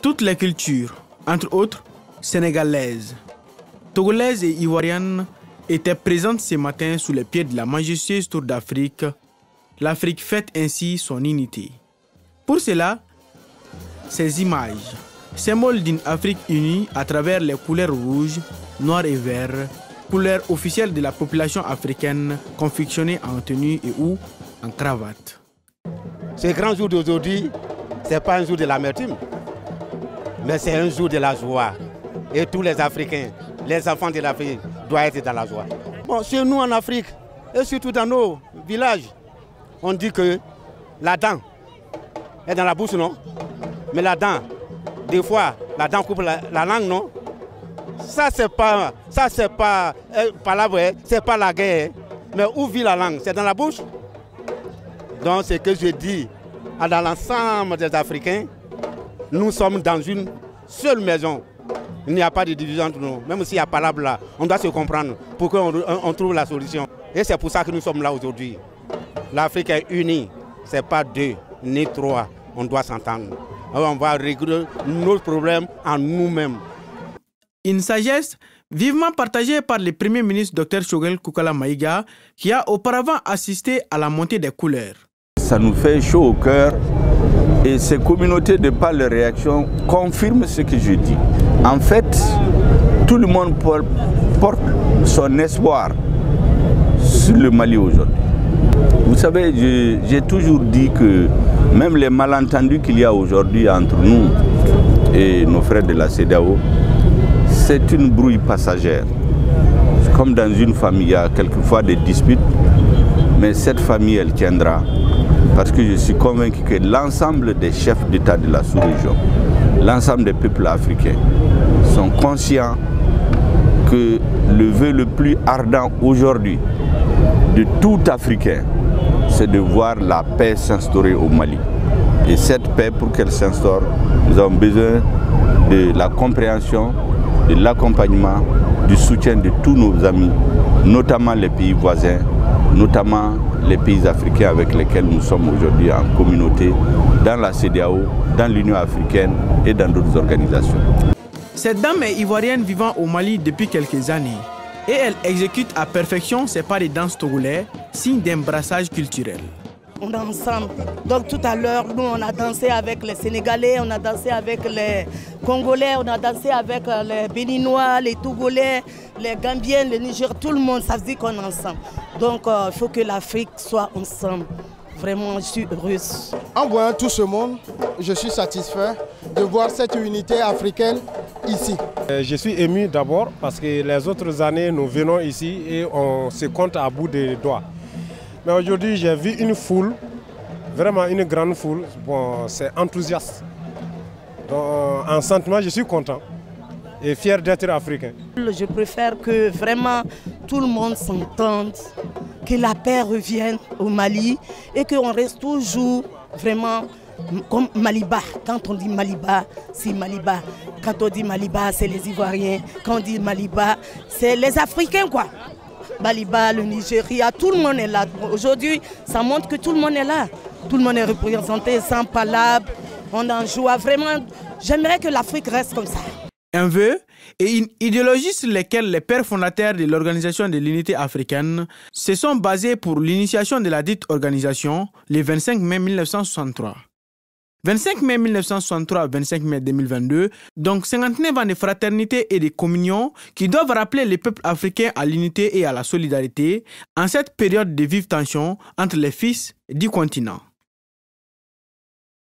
Toutes les cultures, entre autres sénégalaises, togolaises et ivoiriennes, étaient présentes ce matin sous les pieds de la majestueuse Tour d'Afrique. L'Afrique fête ainsi son unité. Pour cela, ces images, symboles d'une Afrique unie à travers les couleurs rouges, noires et verts, couleurs officielles de la population africaine, confectionnées en tenue et ou en cravate. Ce grand jour d'aujourd'hui, ce n'est pas un jour de l'amertume, mais c'est un jour de la joie. Et tous les Africains, les enfants de l'Afrique doivent être dans la joie. Bon, chez nous en Afrique, et surtout dans nos villages, on dit que la dent est dans la bouche, non? Mais la dent, des fois, la dent coupe la langue, non? Ça, c'est pas palabre, c'est pas la guerre. Mais où vit la langue? C'est dans la bouche? Donc, ce que je dis dans l'ensemble des Africains, nous sommes dans une seule maison. Il n'y a pas de division entre nous. Même s'il y a palabre là, on doit se comprendre pour qu'on trouve la solution. Et c'est pour ça que nous sommes là aujourd'hui. L'Afrique est unie. Ce n'est pas 2 ni 3. On doit s'entendre. On va régler nos problèmes en nous-mêmes. Une sagesse vivement partagée par le Premier ministre Dr Choguel Koukala Maïga, qui a auparavant assisté à la montée des couleurs. Ça nous fait chaud au cœur et ces communautés de par leur réaction confirment ce que je dis. En fait, tout le monde porte son espoir sur le Mali aujourd'hui. Vous savez, j'ai toujours dit que même les malentendus qu'il y a aujourd'hui entre nous et nos frères de la CEDEAO, c'est une brouille passagère. Comme dans une famille, il y a quelquefois des disputes, mais cette famille, elle tiendra. Parce que je suis convaincu que l'ensemble des chefs d'État de la sous-région, l'ensemble des peuples africains sont conscients que le vœu le plus ardent aujourd'hui de tout Africain, c'est de voir la paix s'instaurer au Mali. Et cette paix, pour qu'elle s'instaure, nous avons besoin de la compréhension, de l'accompagnement, du soutien de tous nos amis, notamment les pays voisins, notamment les pays africains avec lesquels nous sommes aujourd'hui en communauté, dans la CEDEAO, dans l'Union africaine et dans d'autres organisations. Cette dame est ivoirienne vivant au Mali depuis quelques années et elle exécute à perfection ses pas de danse togolais, signe d'un brassage culturel. On est ensemble. Donc tout à l'heure, nous on a dansé avec les Sénégalais, on a dansé avec les Congolais, on a dansé avec les Béninois, les Togolais, les Gambiens, les Nigériens, tout le monde, ça veut dire qu'on est ensemble. Donc il faut que l'Afrique soit ensemble. Vraiment, je suis heureuse. En voyant tout ce monde, je suis satisfait de voir cette unité africaine ici. Je suis ému d'abord parce que les autres années, nous venons ici et on se compte à bout des doigts. Mais aujourd'hui, j'ai vu une foule, vraiment une grande foule. Bon, c'est enthousiaste. Donc, en sentiment, je suis content et fier d'être africain. Je préfère que vraiment tout le monde s'entende, que la paix revienne au Mali et qu'on reste toujours vraiment comme Maliba. Quand on dit Maliba, c'est Maliba. Quand on dit Maliba, c'est les Ivoiriens. Quand on dit Maliba, c'est les Africains, quoi. Maliba, le Nigeria, tout le monde est là. Aujourd'hui, ça montre que tout le monde est là. Tout le monde est représenté sans palabre. On en joue vraiment. J'aimerais que l'Afrique reste comme ça. Un vœu et une idéologie sur lesquelles les pères fondateurs de l'Organisation de l'Unité africaine se sont basés pour l'initiation de la dite organisation le 25 mai 1963. 25 mai 1963, 25 mai 2022, donc 59 ans de fraternité et de communion qui doivent rappeler les peuples africains à l'unité et à la solidarité en cette période de vive tension entre les fils du continent.